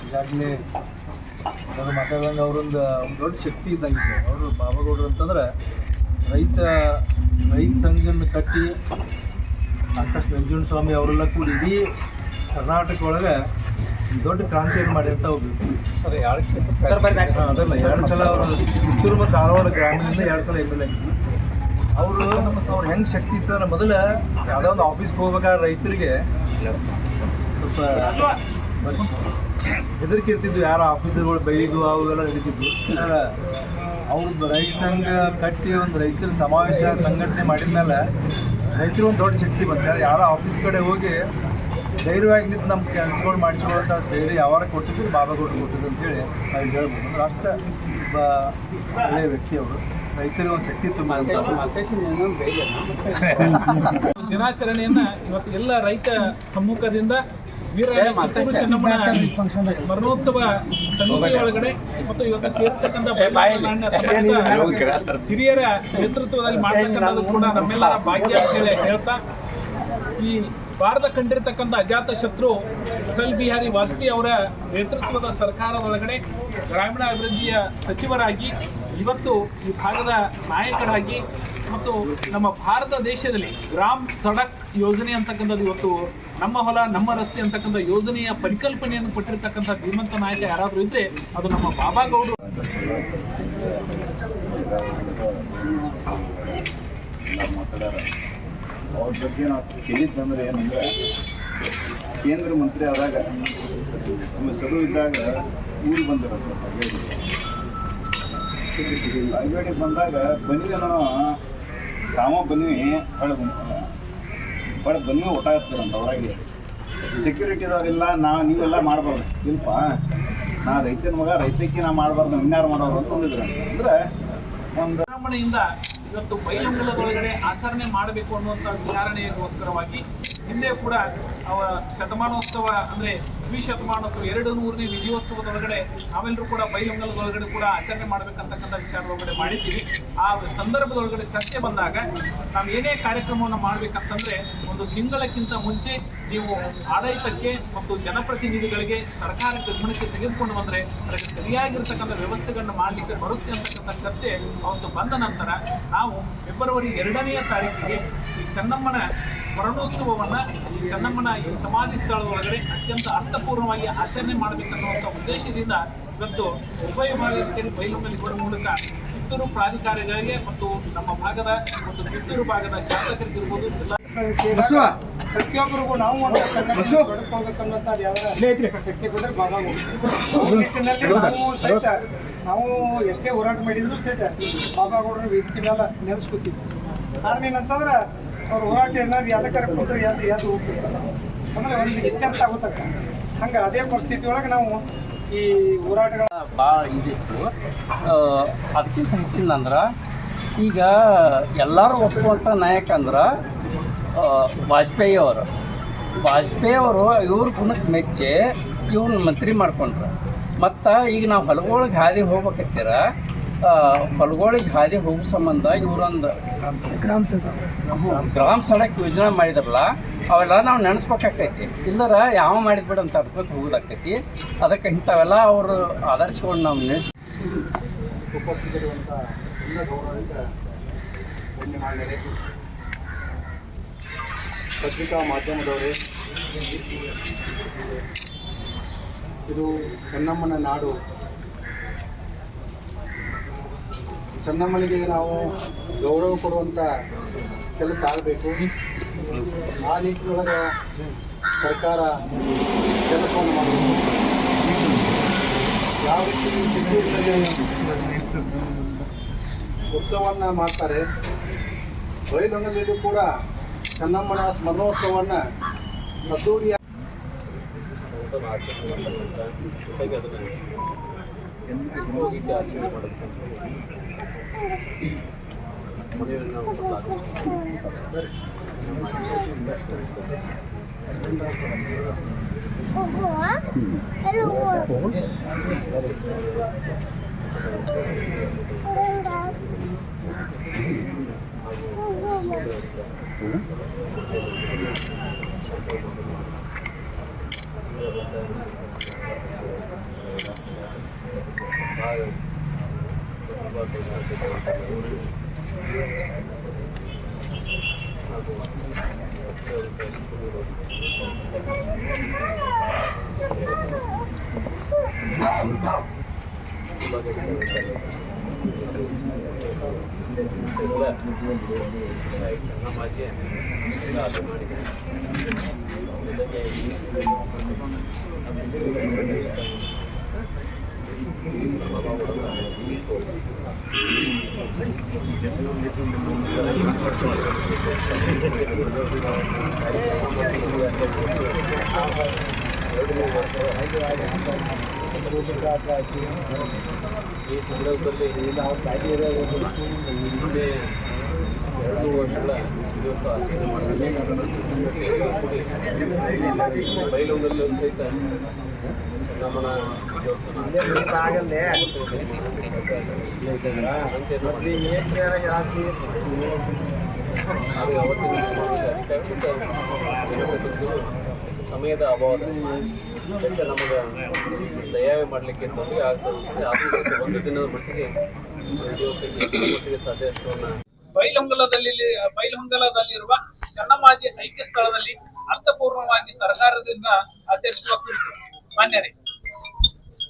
ಈಗಾಗಲೇ ಅವರು ಮಾತಾಡುವಾಗ ಅವರೊಂದು ದೊಡ್ಡ ಶಕ್ತಿ ಇದ್ದಂಗೆ. ಅವರು ಬಾಬಾಗೌಡರು ಅಂತಂದ್ರೆ ರೈತ ಸಂಘನ ಕಟ್ಟಿ ಸಾಕಷ್ಟು ನಂಜುಂಡ ಸ್ವಾಮಿ ಅವರೆಲ್ಲ ಕೂಡ ಇಡೀ ಕರ್ನಾಟಕ ಒಳಗೆ ದೊಡ್ಡ ಕ್ರಾಂತಿಯನ್ನು ಮಾಡಿದಂಥ ಒಬ್ಬರು. ಸರ್ ಅದಲ್ಲ 2 ಸಲ ಅವರು ಕಿತ್ತೂರು ಮತ್ತು ಧಾರವಾಡ ಗ್ರಾಮೀಣದಿಂದ 2 ಸಲ MLA ಆಗಿದ್ರು. ಅವ್ರು ಹೆಂಗೆ ಶಕ್ತಿ ಇತ್ತಂದ್ರೆ ಮೊದಲು ಯಾವುದೋ ಒಂದು ಆಫೀಸ್ಗೆ ಹೋಗ್ಬೇಕಾದ್ರೆ ರೈತರಿಗೆ ಸ್ವಲ್ಪ ಹೆದರಿಕೆ ಇರ್ತಿದ್ವು. ಯಾರು ಆಫೀಸರ್ಗಳು ಬೈದು ಅವೆಲ್ಲ ನಡೀತಿದ್ವು. ಅವ್ರದ್ದು ರೈತ ಸಂಘ ಕಟ್ಟಿ ಒಂದು ರೈತರ ಸಮಾವೇಶ ಸಂಘಟನೆ ಮಾಡಿದ ಮೇಲೆ ರೈತರು ಒಂದು ದೊಡ್ಡ ಶಕ್ತಿ ಬಂತು. ಯಾರೋ ಆಫೀಸ್ ಕಡೆ ಹೋಗಿ ಧೈರ್ಯವಾಗಿ ನಿಂತು ನಮ್ಮ ಕೆಲಸಗಳು ಮಾಡಿಸ್ಕೊಳ್ಳೋಂಥ ಧೈರ್ಯ ಯಾವಾಗ ಕೊಟ್ಟಿದ್ರು ಬಾಬಾಗೌಡರು ಕೊಟ್ಟಿದ್ದು ಅಂತೇಳಿ ನಾವು ಹೇಳ್ಬೋದು. ಅಷ್ಟು ಒಳ್ಳೆಯ ವ್ಯಕ್ತಿ ಅವರು. ರೈತರಿಗೆ ಒಂದು ಶಕ್ತಿ ತುಂಬ ದಿನಾಚರಣೆಯನ್ನ ಇವತ್ತು ಎಲ್ಲ ರೈತ ಸಮ್ಮುಖದಿಂದ ಚೆನ್ನಮ್ಮನ ಸ್ಮರಣೋತ್ಸವ ಸಮಿತಿ ಒಳಗಡೆ ಮತ್ತು ಇವತ್ತು ಸೇರ್ತಕ್ಕಂಥ ಹಿರಿಯರ ನೇತೃತ್ವದಲ್ಲಿ ಮಾಡತಕ್ಕಂಥದ್ದು ಕೂಡ ನಮ್ಮೆಲ್ಲರ ಭಾಗ್ಯ ಅಂತ ಹೇಳ್ತಾ, ಈ ಭಾರತ ಕಂಡಿರ್ತಕ್ಕಂಥ ಅಜಾತ ಶತ್ರು ಅಟಲ್ ಬಿಹಾರಿ ವಾಜಪೇಯಿ ಅವರ ನೇತೃತ್ವದ ಸರ್ಕಾರದ ಒಳಗಡೆ ಗ್ರಾಮೀಣಾಭಿವೃದ್ಧಿಯ ಸಚಿವರಾಗಿ ಇವತ್ತು ಈ ಭಾಗದ ನಾಯಕರಾಗಿ ಮತ್ತು ನಮ್ಮ ಭಾರತ ದೇಶದಲ್ಲಿ ಗ್ರಾಮ್ ಸಡಕ್ ಯೋಜನೆ ಅಂತಕ್ಕಂಥದ್ದು ಇವತ್ತು ನಮ್ಮ ಹೊಲ ನಮ್ಮ ರಸ್ತೆ ಅಂತಕ್ಕಂಥ ಯೋಜನೆಯ ಪರಿಕಲ್ಪನೆಯನ್ನು ಕೊಟ್ಟಿರ್ತಕ್ಕಂಥ ಧೀಮಂತ ನಾಯಕ ಯಾರಾದರೂ ಇದ್ದರೆ ಅದು ನಮ್ಮ ಬಾಬಾಗೌಡರು. ಅವ್ರ ಬಗ್ಗೆ ನಾವು ಕೇಳಿದ್ದಂದ್ರೆ ಏನಂದರೆ, ಕೇಂದ್ರ ಮಂತ್ರಿ ಆದಾಗ ನಮ್ಮ ಸರು ಇದ್ದಾಗ ಊರು ಬಂದಿರೋದು ಅಗೇಡಿ ಬಂದಾಗ ಬನ್ನಿ ನಾವು ರಾಮ ಬನ್ನಿ ಹೊಳೆ ಬನ್ನಿ ಊಟ ಆಗ್ತಾರಂತ. ಹೊರಗೆ ಸೆಕ್ಯೂರಿಟಿದವರೆಲ್ಲ ನೀವೆಲ್ಲ ಮಾಡಬಾರ್ದು. ಇಲ್ಪ ನಾ ರೈತನ ಮಗ, ರೈತಕ್ಕೆ ನಾ ಮಾಡಬಾರ್ದು, ಇನ್ಯಾರು ಮಾಡೋರು ಅಂತ ಅಂದಿದ್ರು. ಅಂದರೆ ಒಂದು ಚುನಾವಣೆಯಿಂದ ಇವತ್ತು ಬೈಲಂಗಲದೊಳಗಡೆ ಆಚರಣೆ ಮಾಡಬೇಕು ಅನ್ನುವಂಥ ವಿಚಾರಣೆಗೋಸ್ಕರವಾಗಿ ಹಿಂದೆ ಕೂಡ ಶತಮಾನೋತ್ಸವ ಅಂದರೆ ದ್ವಿಶತಮಾನೋತ್ಸವ 200ನೇ ವಿಜಯೋತ್ಸವದೊಳಗಡೆ ನಾವೆಲ್ಲರೂ ಕೂಡ ಬೈಲಂಗಲದೊಳಗಡೆ ಕೂಡ ಆಚರಣೆ ಮಾಡಬೇಕಂತಕ್ಕಂಥ ವಿಚಾರದೊಳಗಡೆ ಮಾಡಿದ್ದೀವಿ. ಆ ಸಂದರ್ಭದೊಳಗಡೆ ಚರ್ಚೆ ಬಂದಾಗ ನಾವು ಏನೇ ಕಾರ್ಯಕ್ರಮವನ್ನು ಮಾಡಬೇಕಂತಂದರೆ ಒಂದು ತಿಂಗಳಕ್ಕಿಂತ ಮುಂಚೆ ನೀವು ಆಡಳಿತಕ್ಕೆ ಮತ್ತು ಜನಪ್ರತಿನಿಧಿಗಳಿಗೆ ಸರ್ಕಾರಕ್ಕೆ ಗಮನಕ್ಕೆ ತೆಗೆದುಕೊಂಡು ಬಂದರೆ ಅದಕ್ಕೆ ಸರಿಯಾಗಿರ್ತಕ್ಕಂಥ ವ್ಯವಸ್ಥೆಗಳನ್ನು ಮಾಡಲಿಕ್ಕೆ ಬರುತ್ತೆ ಅಂತಕ್ಕಂಥ ಚರ್ಚೆ ಅವತ್ತು ಬಂದ ನಂತರ ನಾವು ಫೆಬ್ರವರಿ 2ನೇ ತಾರೀಕಿಗೆ ಈ ಚೆನ್ನಮ್ಮನ ಸ್ಮರಣೋತ್ಸವವನ್ನು ಈ ಚೆನ್ನಮ್ಮನ ಈ ಸಮಾಧಿ ಸ್ಥಳದೊಳಗಡೆ ಅತ್ಯಂತ ಅರ್ಥಪೂರ್ಣವಾಗಿ ಆಚರಣೆ ಮಾಡಬೇಕನ್ನುವಂಥ ಉದ್ದೇಶದಿಂದ ಇವತ್ತು ಉಭಯ ಭಾಗದಲ್ಲಿ ಬೈಲುಂಗಲಗೌಡ ಮೂಲಕ ಕಿತ್ತೂರು ಪ್ರಾಧಿಕಾರಿಗಳಿಗೆ ಮತ್ತು ನಮ್ಮ ಭಾಗದ ಮತ್ತು ಕಿತ್ತೂರು ಭಾಗದ ಶಾಸಕರಿಗಿರ್ಬೋದು, ಜಿಲ್ಲಾ ಪ್ರತಿಯೊಬ್ಬರಿಗೂ ನಾವು ಒಂದು ಶಕ್ತಿ ಬಂದರೆ ನಾವು ಎಷ್ಟೇ ಹೋರಾಟ ಮಾಡಿದ್ರು ಸಹಿತ ಬಾಬಾಗೌಡರ ವೇದಿಕೆ ಮೇಲೆ ನೆನೆಸ್ಕೊತೀವಿ. ಕಾರಣ ಏನಂತಂದ್ರೆ ಅವ್ರ ಹೋರಾಟ ಏನಾದ್ರು ಯಾವ್ದಕ್ಕಾರ ಕೂತ್ರೆ ಯಾವ್ದು ಹೋಗ್ತಿರ್ತಾರೆ ಅಂದ್ರೆ ಒಂದು ಇತ್ಯರ್ಥ ಆಗುತ್ತಕ್ಕ. ಹಂಗೆ ಅದೇ ಪರಿಸ್ಥಿತಿ ಒಳಗೆ ನಾವು ಈ ಹೋರಾಟಗಳ ಭಾಳ ಇದಿತ್ತು. ಅದಕ್ಕಿಂತ ಹೆಚ್ಚಿನಂದ್ರೆ ಈಗ ಎಲ್ಲರೂ ಒಪ್ಪುವಂಥ ನಾಯಕ ಅಂದ್ರೆ ವಾಜಪೇಯಿ ಅವರು ಇವ್ರ ಗುಣಕ್ಕೆ ಮೆಚ್ಚಿ ಇವ್ರನ್ನ ಮಂತ್ರಿ ಮಾಡ್ಕೊಂಡ್ರು. ಮತ್ತು ಈಗ ನಾವು ಹೊಲಗಳಿಗೆ ಹಾದಿ ಹೋಗ್ಬೇಕತ್ತೀರ, ಹೊಲಗಳಿಗೆ ಹಾದಿ ಹೋಗೋ ಸಂಬಂಧ ಇವರೊಂದು ಗ್ರಾಮ ಸಡಕ್ ಯೋಜನೆ ಮಾಡಿದ್ರಲ್ಲ, ಅವೆಲ್ಲ ನಾವು ನೆನೆಸ್ಬೇಕಾಕೈತಿ. ಇಲ್ಲರ ಯಾವ ಮಾಡಿದ್ಬಿಡ ಅಂತ ಅನ್ಕೊಂತ ಹೋಗೋದಾಕೈತಿ. ಅದಕ್ಕೆ ಇಂಥವೆಲ್ಲ ಅವರು ಆದರ್ಶಗಳನ್ನ ನಾವು ನೆನೆಸ್ ಉಪಸ್ಥಿತರಿರುವಂಥ ಎಲ್ಲ ಗೌರವಿತ ಗಣ್ಯಮಾನ್ಯರೇ, ಪತ್ರಿಕಾ ಮಾಧ್ಯಮದವರೇ, ಇದು ಚೆನ್ನಮ್ಮನ ನಾಡು. ಚೆನ್ನಮ್ಮನಿಗೆ ನಾವು ಗೌರವ ಕೊಡುವಂಥ ಕೆಲಸ ಆಗಬೇಕು. ಆ ನಿಟ್ಟಿನೊಳಗೆ ಸರ್ಕಾರ ಕೆಲಸವನ್ನು ಮಾಡಬೇಕು. ಯಾವ ರೀತಿ ಕಿತ್ತೂರಿನಲ್ಲಿ ಉತ್ಸವವನ್ನು ಮಾಡ್ತಾರೆ, ಬೈಲಹೊಂಗಲದಲ್ಲೂ ಕೂಡ ಚೆನ್ನಮ್ಮನ ಸ್ಮರಣೋತ್ಸವವನ್ನು ಅದ್ದೂರಿಯ ಈ ಸಂದರ್ಭದಲ್ಲಿ ನಾವು ಖಾಲಿ ಮುಂದೆ 2 ವರ್ಷಗಳ ಇವತ್ತು ಆಚರಣೆ ಮಾಡಿದ ಕೂಡಿ ಬೈಲೂರಲ್ಲಿ ಸಹಿತ ಚೆನ್ನಮ್ಮನ ಅವತ್ತಿನ ಸಮಯದ ಅಭಾವದಲ್ಲಿ ನಮಗೆ ದಯಾವೆ ಮಾಡಲಿಕ್ಕೆ ತೊಂದರೆ ಆಗ್ತದೆ. ಆದರೂ ಒಂದು ದಿನದ ಮಟ್ಟಿಗೆ ಮಟ್ಟಿಗೆ ಸಾಧ್ಯ ಅಷ್ಟನ್ನು ಬೈಲಹೊಂಗಲದಲ್ಲಿರುವ ಚೆನ್ನಮ್ಮಾಜಿ ಐಕ್ಯ ಸ್ಥಳದಲ್ಲಿ ಅರ್ಥಪೂರ್ಣವಾಗಿ ಸರ್ಕಾರದಿಂದ ಆಚರಿಸುವ ಕುರಿತು ಮಾನ್ಯರೇ,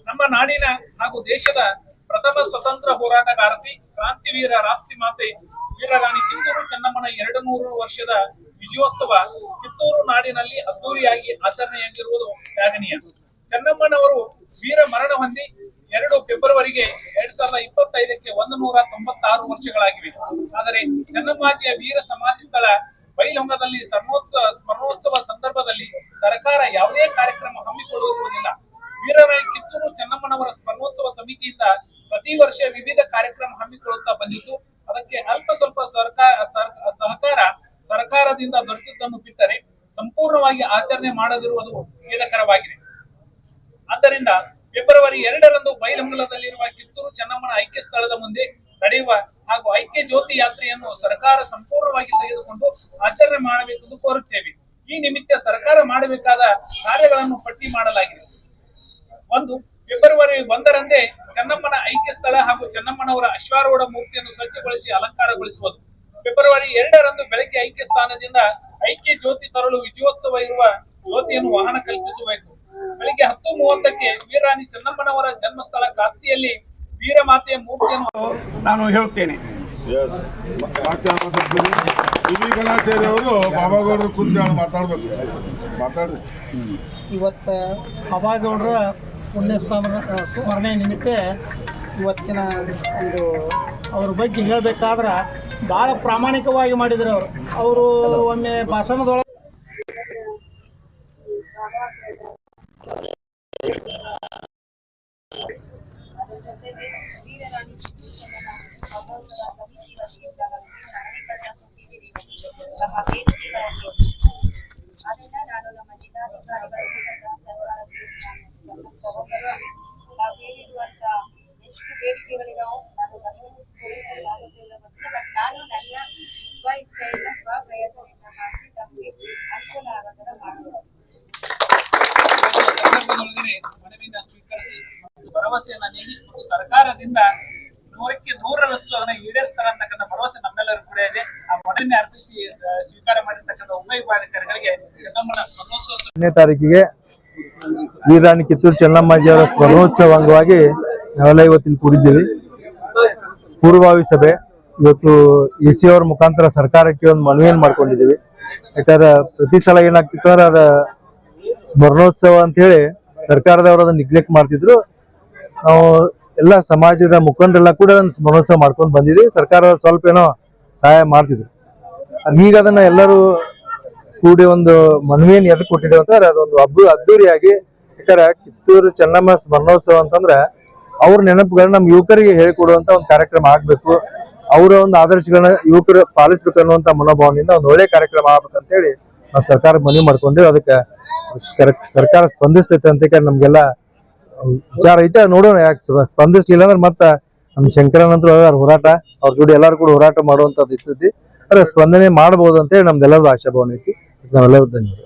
ನಮ್ಮ ನಾಡಿನ ಹಾಗೂ ದೇಶದ ಪ್ರಥಮ ಸ್ವತಂತ್ರ ಹೋರಾಟಗಾರತಿ ಕ್ರಾಂತಿವೀರ ರಾಷ್ಟ್ರೀಯ ಮಾತೆ ವೀರರಾಣಿ ಕಿತ್ತೂರು ಚೆನ್ನಮ್ಮನ 200 ವರ್ಷದ ವಿಜಯೋತ್ಸವ ಕಿತ್ತೂರು ನಾಡಿನಲ್ಲಿ ಅದ್ದೂರಿಯಾಗಿ ಆಚರಣೆಯಾಗಿರುವುದು ಶ್ಲಾಘನೀಯ. ಚೆನ್ನಮ್ಮನವರು ವೀರ ಮರಣ ಹೊಂದಿ 2 ಫೆಬ್ರವರಿಗೆ 2025ಕ್ಕೆ 196 ವರ್ಷಗಳಾಗಿವೆ. ಆದರೆ ಚೆನ್ನಮ್ಮಾಜಿಯ ವೀರ ಸಮಾಧಿ ಸ್ಥಳ ಬೈಲಹೊಂಗದಲ್ಲಿ ಸ್ಮರಣೋತ್ಸವ ಸಂದರ್ಭದಲ್ಲಿ ಸರ್ಕಾರ ಯಾವುದೇ ಕಾರ್ಯಕ್ರಮ ಹಮ್ಮಿಕೊಳ್ಳುವುದಿಲ್ಲ. ವೀರರಾಣಿ ಕಿತ್ತೂರು ಚೆನ್ನಮ್ಮನವರ ಸ್ಮರಣೋತ್ಸವ ಸಮಿತಿಯಿಂದ ಪ್ರತಿ ವರ್ಷ ವಿವಿಧ ಕಾರ್ಯಕ್ರಮ ಹಮ್ಮಿಕೊಳ್ಳುತ್ತಾ ಬಂದಿದ್ದು, ಅದಕ್ಕೆ ಅಲ್ಪ ಸ್ವಲ್ಪ ಸಹಕಾರ ಸರ್ಕಾರದಿಂದ ದೊರೆತಿದ್ದನ್ನು ಬಿಟ್ಟರೆ ಸಂಪೂರ್ಣವಾಗಿ ಆಚರಣೆ ಮಾಡದಿರುವುದು ಖೇದಕರವಾಗಿದೆ. ಆದ್ದರಿಂದ ಫೆಬ್ರವರಿ 2ರಂದು ಬೈಲಹೊಂಗಲದಲ್ಲಿರುವ ಕಿತ್ತೂರು ಚೆನ್ನಮ್ಮನ ಐಕ್ಯ ಸ್ಥಳದ ಮುಂದೆ ನಡೆಯುವ ಹಾಗೂ ಐಕ್ಯ ಜ್ಯೋತಿ ಯಾತ್ರೆಯನ್ನು ಸರ್ಕಾರ ಸಂಪೂರ್ಣವಾಗಿ ತೆಗೆದುಕೊಂಡು ಆಚರಣೆ ಮಾಡಬೇಕೆಂದು ಕೋರುತ್ತೇವೆ. ಈ ನಿಮಿತ್ತ ಸರ್ಕಾರ ಮಾಡಬೇಕಾದ ಕಾರ್ಯಗಳನ್ನು ಪಟ್ಟಿ ಮಾಡಲಾಗಿದೆ. 1. ಫೆಬ್ರವರಿ 1ರಂದೇ ಚೆನ್ನಮ್ಮನ ಐಕ್ಯ ಸ್ಥಳ ಹಾಗೂ ಚೆನ್ನಮ್ಮನವರ ಅಶ್ವಾರೂಢ ಮೂರ್ತಿಯನ್ನು ಸ್ವಚ್ಛಗೊಳಿಸಿ ಅಲಂಕಾರಗೊಳಿಸುವುದು. ಫೆಬ್ರವರಿ 2ರಂದು ಬೆಳಗ್ಗೆ ಐಕ್ಯ ಸ್ಥಾನದಿಂದ ಐಕ್ಯ ಜ್ಯೋತಿ ತರಲು ವಿಜಯೋತ್ಸವ ಇರುವ ಜ್ಯೋತಿಯನ್ನು ವಾಹನ ಕಲ್ಪಿಸಬೇಕು. ಬೆಳಿಗ್ಗೆ 10:30ಕ್ಕೆ ವೀರರಾಣಿ ಚೆನ್ನಮ್ಮನವರ ಜನ್ಮಸ್ಥಳ ಕಾಂತಿಯಲ್ಲಿ ವೀರಮಾತೆಯ ಮೂರ್ತಿಯನ್ನು ನಾನು ಹೇಳ್ತೇನೆ. ವಿವೇಕಾಚಾರ್ಯ ಅವರು ಬಾಬಾಗೌಡರು ಕುಂತು ಮಾತಾಡ್ರಿ. ಇವತ್ತು ಬಾಬಾಗೌಡರ ಪುಣ್ಯ ಸ್ಮರಣೆ ನಿಮಿತ್ತ ಇವತ್ತಿನ ಒಂದು ಅವ್ರ ಬಗ್ಗೆ ಹೇಳಬೇಕಾದ್ರೆ ಭಾಳ ಪ್ರಾಮಾಣಿಕವಾಗಿ ಮಾಡಿದ್ರು. ಅವರು ಒಮ್ಮೆ ಭಾಷಣದೊಳಗೆ ಎಷ್ಟು ಬೇಡಿಕೆಗಳಿದಾವೆ ನಾನು ನನ್ನ ಸ್ವ ಇಚ್ಛೆಯಿಂದ ಸ್ವಪ್ರಯತ್ನದಿಂದ ಮಾಡಿ ತಮಗೆ ಅನುಕೂಲ ಆಗೋ ಥರ ಮಾಡುವುದು. ಮನವಿಯನ್ನು ಸ್ವೀಕರಿಸಿ ಭರವಸೆಯನ್ನ ನೀಡಿ ಮತ್ತು ಸರ್ಕಾರದಿಂದ 100ಕ್ಕೆ 100ರಷ್ಟು ಅದನ್ನ ಈಡೇರಿಸ್ತಾರೆ ಅಂತಕ್ಕಂಥ ಭರವಸೆ ನಮ್ಮೆಲ್ಲರೂ ಕೂಡ ಇದೆ. ಆ ಮನವಿಯನ್ನು ಅರ್ಪಿಸಿ ಸ್ವೀಕಾರ ಮಾಡಿರ್ತಕ್ಕಂಥ ಉಪವಿಭಾಗಾಧಿಕಾರಿಗಳಿಗೆ ಚೆನ್ನಮ್ಮನ ಸ್ಮರಣೋತ್ಸವ 2ನೇ ತಾರೀಕಿಗೆ ವೀರರಾಣಿ ಕಿತ್ತೂರು ಚೆನ್ನಮ್ಮಾಜಿಯವರ ಸ್ಮರಣೋತ್ಸವ ಅಂಗವಾಗಿ ನಾವೆಲ್ಲ ಇವತ್ತಿಲ್ಲಿ ಕೂಡಿದ್ದೀವಿ. ಪೂರ್ವಭಾವಿ ಸಭೆ ಇವತ್ತು AC ಅವರ ಮುಖಾಂತರ ಸರ್ಕಾರಕ್ಕೆ ಒಂದು ಮನವಿಯನ್ನು ಮಾಡ್ಕೊಂಡಿದ್ದೀವಿ. ಯಾಕಂದ್ರೆ ಪ್ರತಿ ಸಲ ಏನಾಗ್ತಿತ್ತು ಅಂದ್ರೆ ಅದ ಸ್ಮರಣೋತ್ಸವ ಅಂತ ಹೇಳಿ ಸರ್ಕಾರದವರು ಅದನ್ನ ನಿಗ್ಲೆಕ್ಟ್ ಮಾಡ್ತಿದ್ರು. ನಾವು ಎಲ್ಲ ಸಮಾಜದ ಮುಖಂಡರೆಲ್ಲ ಕೂಡ ಅದನ್ನ ಸ್ಮರಣೋತ್ಸವ ಮಾಡ್ಕೊಂಡು ಬಂದಿದ್ದೀವಿ. ಸರ್ಕಾರ ಸ್ವಲ್ಪ ಏನೋ ಸಹಾಯ ಮಾಡ್ತಿದ್ರು. ಈಗ ಅದನ್ನ ಎಲ್ಲರೂ ಕೂಡಿ ಒಂದು ಮನವಿಯನ್ನು ಎದ್ದು ಕೊಟ್ಟಿದ್ದೇವೆ ಅಂತಂದ್ರೆ ಅದೊಂದು ಅದ್ದೂರಿಯಾಗಿ, ಯಾಕಂದ್ರೆ ಕಿತ್ತೂರು ಚೆನ್ನಮ್ಮ ಸ್ಮರಣೋತ್ಸವ ಅಂತಂದ್ರೆ ಅವ್ರ ನೆನಪುಗಳನ್ನ ನಮ್ಮ ಯುವಕರಿಗೆ ಹೇಳಿಕೊಡುವಂತ ಒಂದು ಕಾರ್ಯಕ್ರಮ ಆಗ್ಬೇಕು. ಅವರ ಒಂದು ಆದರ್ಶಗಳನ್ನ ಯುವಕರು ಪಾಲಿಸ್ಬೇಕು ಅನ್ನುವಂತ ಮನೋಭಾವನೆಯಿಂದ ಒಂದು ಒಳ್ಳೆ ಕಾರ್ಯಕ್ರಮ ಆಗ್ಬೇಕಂತ ಹೇಳಿ ನಾವು ಸರ್ಕಾರಕ್ಕೆ ಮನವಿ ಮಾಡ್ಕೊಂಡ್ವಿ. ಅದಕ್ಕೆ ಸರ್ಕಾರ ಸ್ಪಂದಿಸ್ತೈತೆ ಅಂತ ನಮ್ಗೆಲ್ಲ ವಿಚಾರ ಐತೆ, ನೋಡೋಣ. ಯಾಕೆ ಸ್ಪಂದಿಸ್ಲಿಲ್ಲ ಅಂದ್ರೆ ಮತ್ತೆ ನಮ್ಮ ಶಂಕರನಂತರ ಹೋರಾಟ, ಅವ್ರ ಜೋಡಿ ಎಲ್ಲರೂ ಕೂಡ ಹೋರಾಟ ಮಾಡುವಂಥದ್ದು ಇರ್ತೈತಿ. ಅದ್ರ ಸ್ಪಂದನೆ ಮಾಡ್ಬೋದು ಅಂತೇಳಿ ನಮ್ದೆಲ್ಲರದು ಆಶಾಭಾವನೆ ಐತಿ. ನಾವೆಲ್ಲರೂ ಧನ್ಯವಾದ.